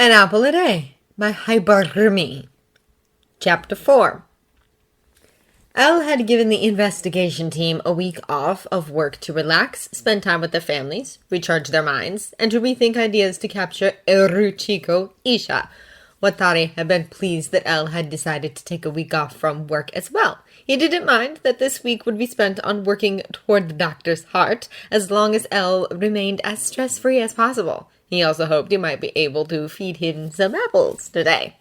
An Apple a Day by Hypergamy. Chapter 4. Elle had given the investigation team a week off of work to relax, spend time with their families, recharge their minds, and to rethink ideas to capture Eruchiko Isha. Watari had been pleased that Elle had decided to take a week off from work as well. He didn't mind that this week would be spent on working toward the doctor's heart, as long as Elle remained as stress-free as possible. He also hoped he might be able to feed him some apples today.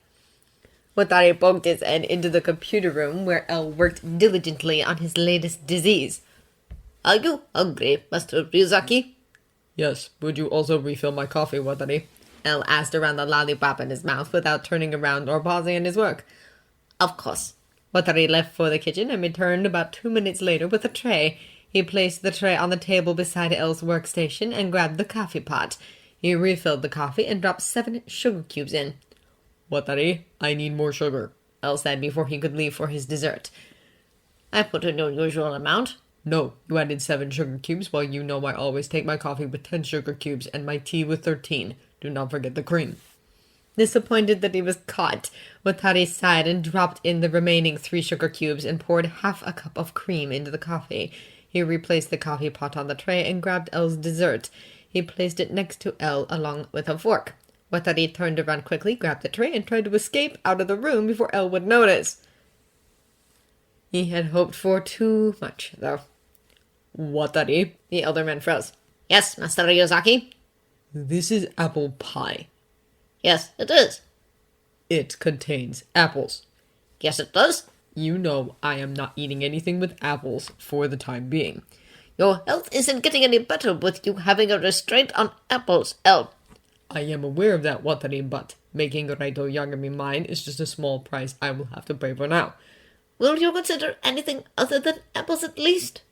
Watari poked his head into the computer room where Elle worked diligently on his latest disease. Are you hungry, Master Ryuzaki? Yes, would you also refill my coffee, Watari? Elle asked around the lollipop in his mouth without turning around or pausing in his work. Of course. Watari left for the kitchen and returned about 2 minutes later with a tray. He placed the tray on the table beside Elle's workstation and grabbed the coffee pot. He refilled the coffee and dropped 7 sugar cubes in. Watari, I need more sugar, Elle said before he could leave for his dessert. I put in your usual amount. No, you added 7 sugar cubes, while you know I always take my coffee with 10 sugar cubes and my tea with 13. Do not forget the cream. Disappointed that he was caught, Watari sighed and dropped in the remaining 3 sugar cubes and poured half a cup of cream into the coffee. He replaced the coffee pot on the tray and grabbed Elle's dessert. He placed it next to Elle along with a fork. Watari turned around quickly, grabbed the tray, and tried to escape out of the room before Elle would notice. He had hoped for too much, though. Watari, the elder man froze. Yes, Master Ryuzaki? This is apple pie. Yes, it is. It contains apples. Yes, it does. You know I am not eating anything with apples for the time being. Your health isn't getting any better with you having a restraint on apples, Elle. I am aware of that, Watari, but making Raito Yagami mine is just a small price I will have to pay for now. Will you consider anything other than apples at least?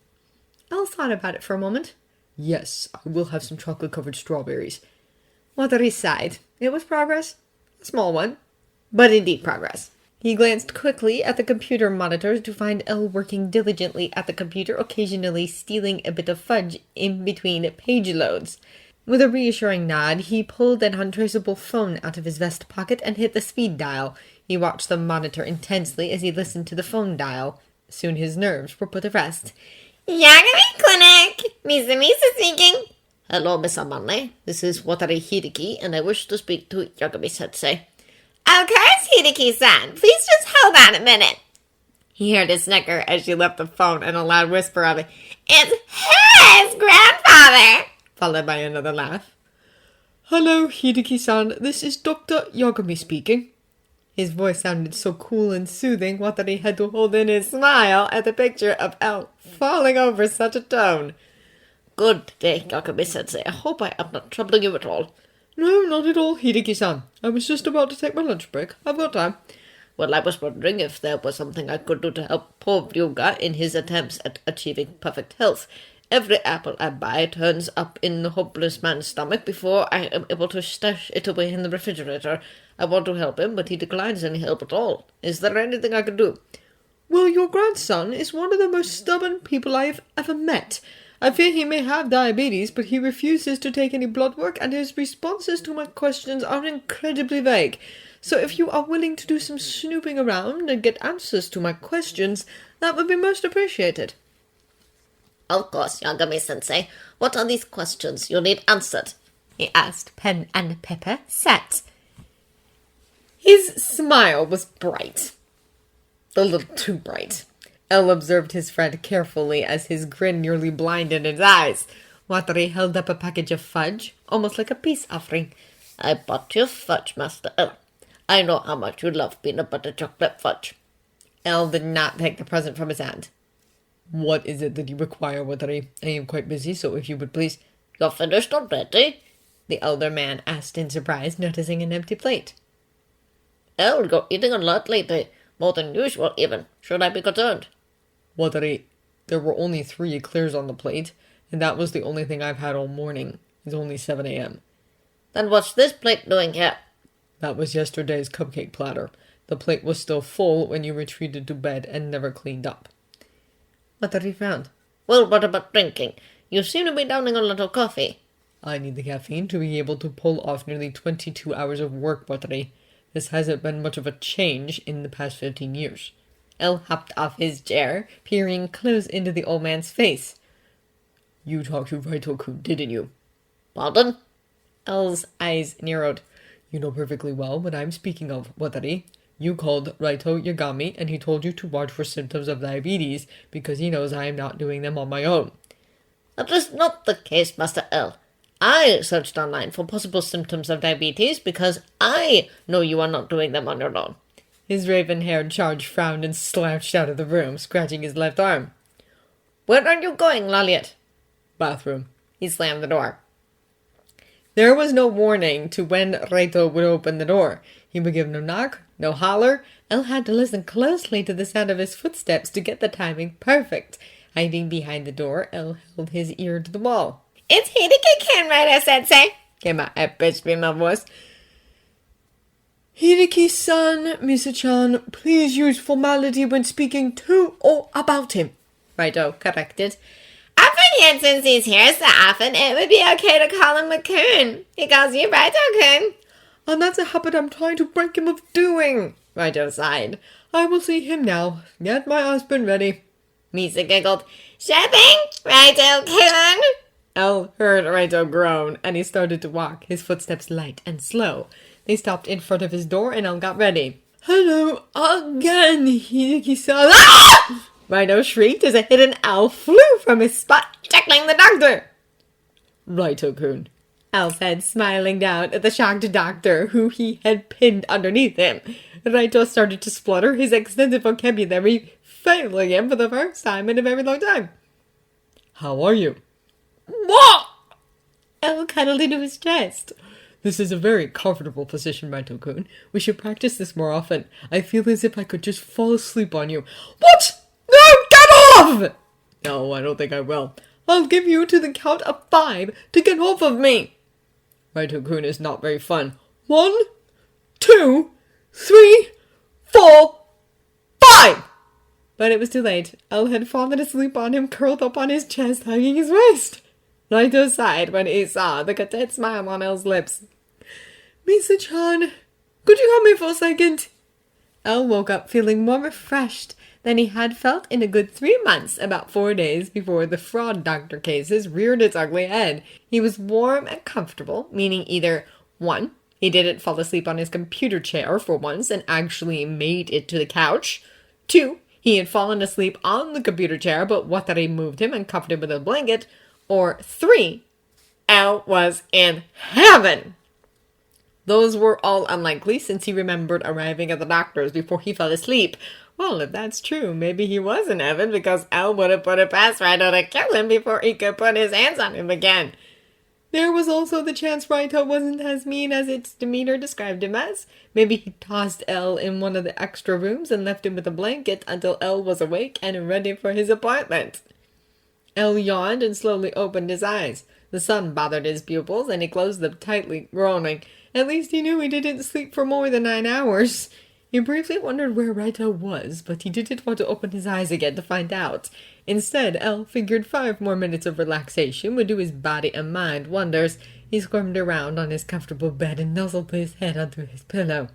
Elle thought about it for a moment. Yes, I will have some chocolate-covered strawberries. Watari sighed. It was progress. A small one, but indeed progress. He glanced quickly at the computer monitors to find Elle working diligently at the computer, occasionally stealing a bit of fudge in between page loads. With a reassuring nod, he pulled an untraceable phone out of his vest pocket and hit the speed dial. He watched the monitor intensely as he listened to the phone dial. Soon his nerves were put to rest. Yagami Clinic! Misa speaking. Hello, Miss Amane. This is Watari Hideki, and I wish to speak to Yagami-sensei. Of course, Hideki-san. Please just hold on a minute. He heard a snicker as she left the phone and a loud whisper of It's his grandfather! Followed by another laugh. Hello, Hideki-san. This is Dr. Yagami speaking. His voice sounded so cool and soothing, Watari had to hold in his smile at the picture of Elle falling over such a tone. Good day, Yagami-sensei. I hope I am not troubling you at all. No, not at all, Hideki-san. I was just about to take my lunch break. I've got time. Well, I was wondering if there was something I could do to help poor Ryuga in his attempts at achieving perfect health. Every apple I buy turns up in the hopeless man's stomach before I am able to stash it away in the refrigerator. I want to help him, but he declines any help at all. Is there anything I can do? Well, your grandson is one of the most stubborn people I have ever met. I fear he may have diabetes, but he refuses to take any blood work, and his responses to my questions are incredibly vague. So if you are willing to do some snooping around and get answers to my questions, that would be most appreciated. Of course, Yagami-sensei. What are these questions you need answered? He asked, pen and paper set. His smile was bright. A little too bright. Elle observed his friend carefully as his grin nearly blinded his eyes. Watari held up a package of fudge, almost like a peace offering. I bought you fudge, Master Elle. I know how much you love peanut butter chocolate fudge. Elle did not take the present from his hand. What is it that you require, Watari? I am quite busy, so if you would please... You're finished already? The elder man asked in surprise, noticing an empty plate. Elle, you're eating a lot lately. More than usual, even. Should I be concerned? Watari, there were only 3 eclairs on the plate, and that was the only thing I've had all morning. It's only 7 a.m. Then what's this plate doing here? That was yesterday's cupcake platter. The plate was still full when you retreated to bed and never cleaned up. Watari frowned. Well, what about drinking? You seem to be downing a little coffee. I need the caffeine to be able to pull off nearly 22 hours of work, Buttery. This hasn't been much of a change in the past 15 years. El hopped off his chair, peering close into the old man's face. You talked to Raito-kun, didn't you? Pardon? El's eyes narrowed. You know perfectly well what I'm speaking of, Watari. You called Raito Yagami and he told you to watch for symptoms of diabetes because he knows I am not doing them on my own. That is not the case, Master L. I searched online for possible symptoms of diabetes because I know you are not doing them on your own. His raven-haired charge frowned and slouched out of the room, scratching his left arm. Where are you going, Laliet? Bathroom. He slammed the door. There was no warning to when Raito would open the door. He would give no knock, no holler. El had to listen closely to the sound of his footsteps to get the timing perfect. Hiding behind the door, El held his ear to the wall. It's Hideki-kun, Raito-sensei. Came out a pitch female voice. Hideki-san, Misa-chan, please use formality when speaking to or about him. Raito corrected. I've forget since he's here so often, it would be okay to call him a-kun. He calls you Raito-kun. And that's a habit I'm trying to break him of doing. Raito sighed. I will see him now. Get my husband ready. Misa giggled. Sure thing, Raito-kun. El heard Raito groan, and he started to walk, his footsteps light and slow. They stopped in front of his door, and El got ready. Hello again, Hideki-san. Ah! Raito shrieked as a hidden owl flew from his spot, tickling the doctor. Raito-kun. El said, smiling down at the shocked doctor, who he had pinned underneath him. Raito started to splutter, his extensive vocabulary failing him for the first time in a very long time. How are you? What? El cuddled into his chest. This is a very comfortable position, Raito-kun. We should practice this more often. I feel as if I could just fall asleep on you. What? No, get off! No, I don't think I will. I'll give you to the count of 5 to get off of me. Raito-kun is not very fun. 1, 2, 3, 4, 5! But it was too late. El had fallen asleep on him, curled up on his chest, hugging his waist. Raito sighed when he saw the content smile on El's lips. Misa-chan, could you help me for a second? El woke up feeling more refreshed than he had felt in a good 3 months, about 4 days before the fraud doctor cases reared its ugly head. He was warm and comfortable, meaning either 1, he didn't fall asleep on his computer chair for once and actually made it to the couch. 2, he had fallen asleep on the computer chair, but Watari moved him and covered him with a blanket. Or 3, El was in heaven. Those were all unlikely since he remembered arriving at the doctor's before he fell asleep. Well, if that's true, maybe he was in heaven because El would have put it past Raito to kill him before he could put his hands on him again. There was also the chance Raito wasn't as mean as its demeanor described him as. Maybe he tossed El in one of the extra rooms and left him with a blanket until El was awake and ready for his appointment. El yawned and slowly opened his eyes. The sun bothered his pupils, and he closed them tightly, groaning. At least he knew he didn't sleep for more than 9 hours. He briefly wondered where Raito was, but he didn't want to open his eyes again to find out. Instead, El figured 5 more minutes of relaxation would do his body and mind wonders. He squirmed around on his comfortable bed and nuzzled his head onto his pillow.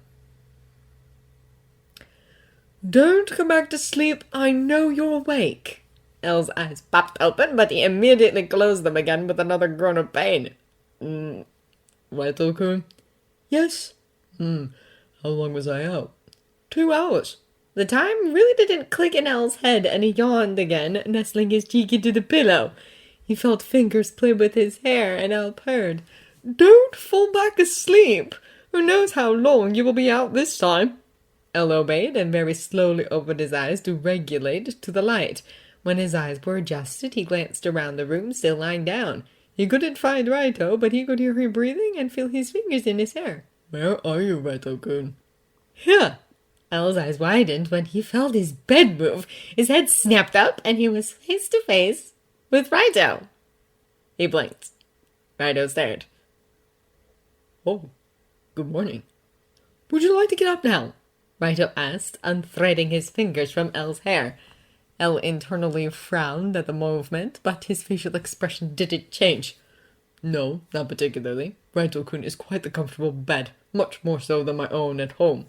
Don't go back to sleep. I know you're awake. El's eyes popped open, but he immediately closed them again with another groan of pain. Raito-kun? Yes? Hmm. How long was I out? 2 hours. The time really didn't click in El's head, and he yawned again, nestling his cheek into the pillow. He felt fingers play with his hair, and El purred. Don't fall back asleep. Who knows how long you will be out this time? El obeyed and very slowly opened his eyes to regulate to the light. When his eyes were adjusted, he glanced around the room, still lying down. He couldn't find Raito, but he could hear him breathing and feel his fingers in his hair. Where are you, Raito-kun? Here! El's eyes widened when he felt his bed move. His head snapped up, and he was face to face with Raito. He blinked. Raito stared. Oh, good morning. Would you like to get up now? Raito asked, unthreading his fingers from El's hair. El internally frowned at the movement, but his facial expression didn't change. No, not particularly. Raito-kun is quite the comfortable bed, much more so than my own at home.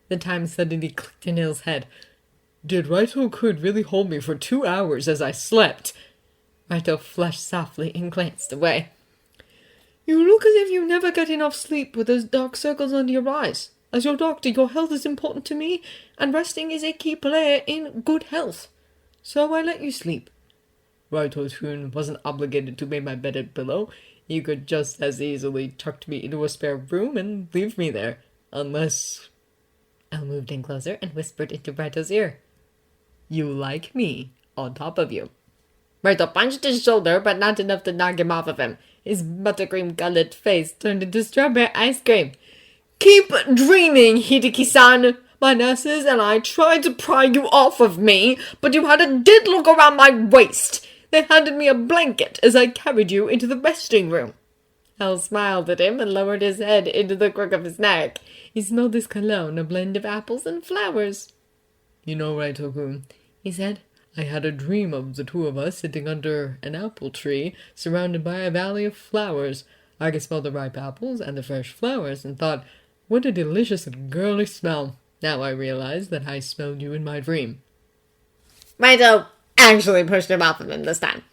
The time suddenly clicked in Il's head. Did Raito-kun really hold me for 2 hours as I slept? Raito flushed softly and glanced away. You look as if you never get enough sleep with those dark circles under your eyes. As your doctor, your health is important to me, and resting is a key player in good health. So I let you sleep. Raito-kun wasn't obligated to make my bed and pillow. He could just as easily tuck me into a spare room and leave me there. Unless... Elle moved in closer and whispered into Raito's ear. You like me on top of you. Raito punched his shoulder, but not enough to knock him off of him. His buttercream-colored face turned into strawberry ice cream. Keep dreaming, Hideki-san! My nurses and I tried to pry you off of me, but you had a dead look around my waist. They handed me a blanket as I carried you into the resting room. Elle smiled at him and lowered his head into the crook of his neck. He smelled his cologne, a blend of apples and flowers. You know, Raito-kun, he said, I had a dream of the two of us sitting under an apple tree, surrounded by a valley of flowers. I could smell the ripe apples and the fresh flowers, and thought, what a delicious and girly smell. Now I realize that I smelled you in my dream. Raito actually pushed him off of him this time.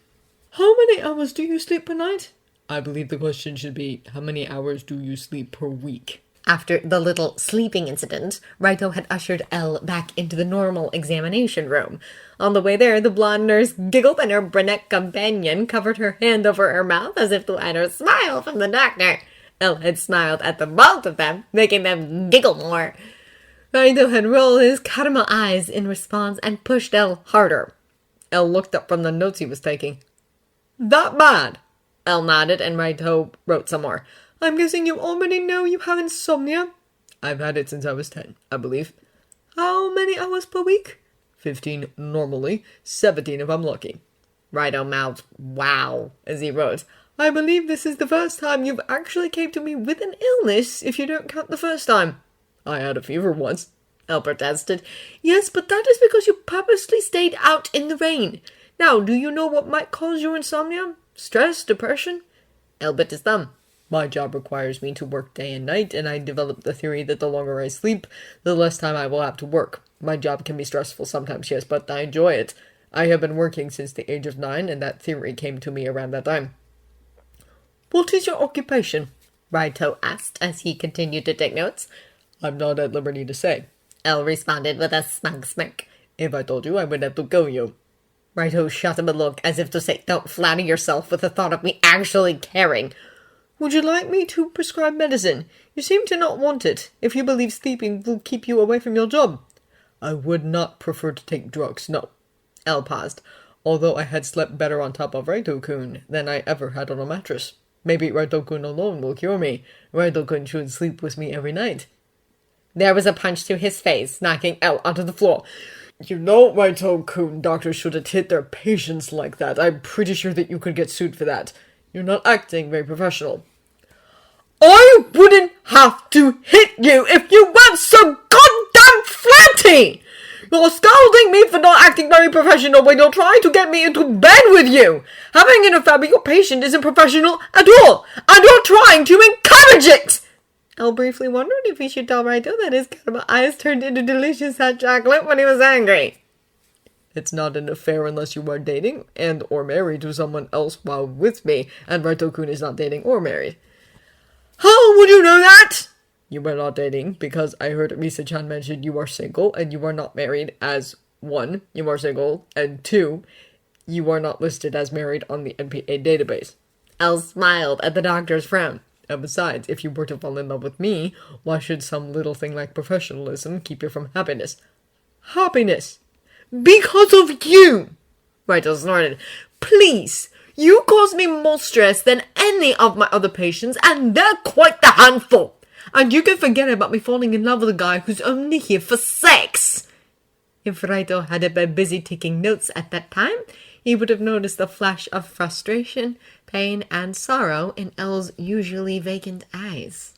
How many hours do you sleep per night? I believe the question should be, how many hours do you sleep per week? After the little sleeping incident, Raito had ushered Elle back into the normal examination room. On the way there, the blonde nurse giggled and her brunette companion covered her hand over her mouth as if to hide her smile from the doctor. Elle had smiled at the both of them, making them giggle more. Raito had rolled his caramel eyes in response and pushed Elle harder. Elle looked up from the notes he was taking. That bad? Elle nodded and Raito wrote some more. I'm guessing you already know you have insomnia? I've had it since I was 10, I believe. How many hours per week? 15 normally, 17 if I'm lucky. Raito mouthed, wow, as he wrote. I believe this is the first time you've actually came to me with an illness, if you don't count the first time. I had a fever once, Elle protested. Yes, but that is because you purposely stayed out in the rain. Now, do you know what might cause your insomnia? Stress, depression? Elle bit his thumb. My job requires me to work day and night, and I developed the theory that the longer I sleep, the less time I will have to work. My job can be stressful sometimes, yes, but I enjoy it. I have been working since the age of 9, and that theory came to me around that time. What is your occupation? Raito asked as he continued to take notes. I'm not at liberty to say. Elle responded with a smug smirk. If I told you, I would have to kill you. Raito shot him a look as if to say, don't flatter yourself with the thought of me actually caring. Would you like me to prescribe medicine? You seem to not want it, if you believe sleeping will keep you away from your job. I would not prefer to take drugs, no. Elle paused, although I had slept better on top of Raito-kun than I ever had on a mattress. Maybe Raito-kun alone will cure me. Raito-kun should sleep with me every night. There was a punch to his face, knocking Elle onto the floor. You know, Raito-kun, doctors shouldn't hit their patients like that. I'm pretty sure that you could get sued for that. You're not acting very professional. I wouldn't have to hit you if you weren't so goddamn flatty! You're scolding me for not acting very professional when you're trying to get me into bed with you! Having an affair with your patient isn't professional at all! And you're trying to encourage it! Elle briefly wondered if he should tell Raito that his caramel eyes turned into delicious hot chocolate when he was angry. It's not an affair unless you are dating and or married to someone else while with me, and Raito-kun is not dating or married. How would you know that? You were not dating because I heard Misa-chan mention you are single and you are not married as 1, you are single, and 2, you are not listed as married on the NPA database. Elle smiled at the doctor's frown. And besides, if you were to fall in love with me, why should some little thing like professionalism keep you from happiness? Happiness! Because of you! Raito snorted. Please! You cause me more stress than any of my other patients, and they're quite the handful! And you can forget about me falling in love with a guy who's only here for sex! If Raito hadn't been busy taking notes at that time, he would have noticed the flash of frustration, pain, and sorrow in Elle's usually vacant eyes.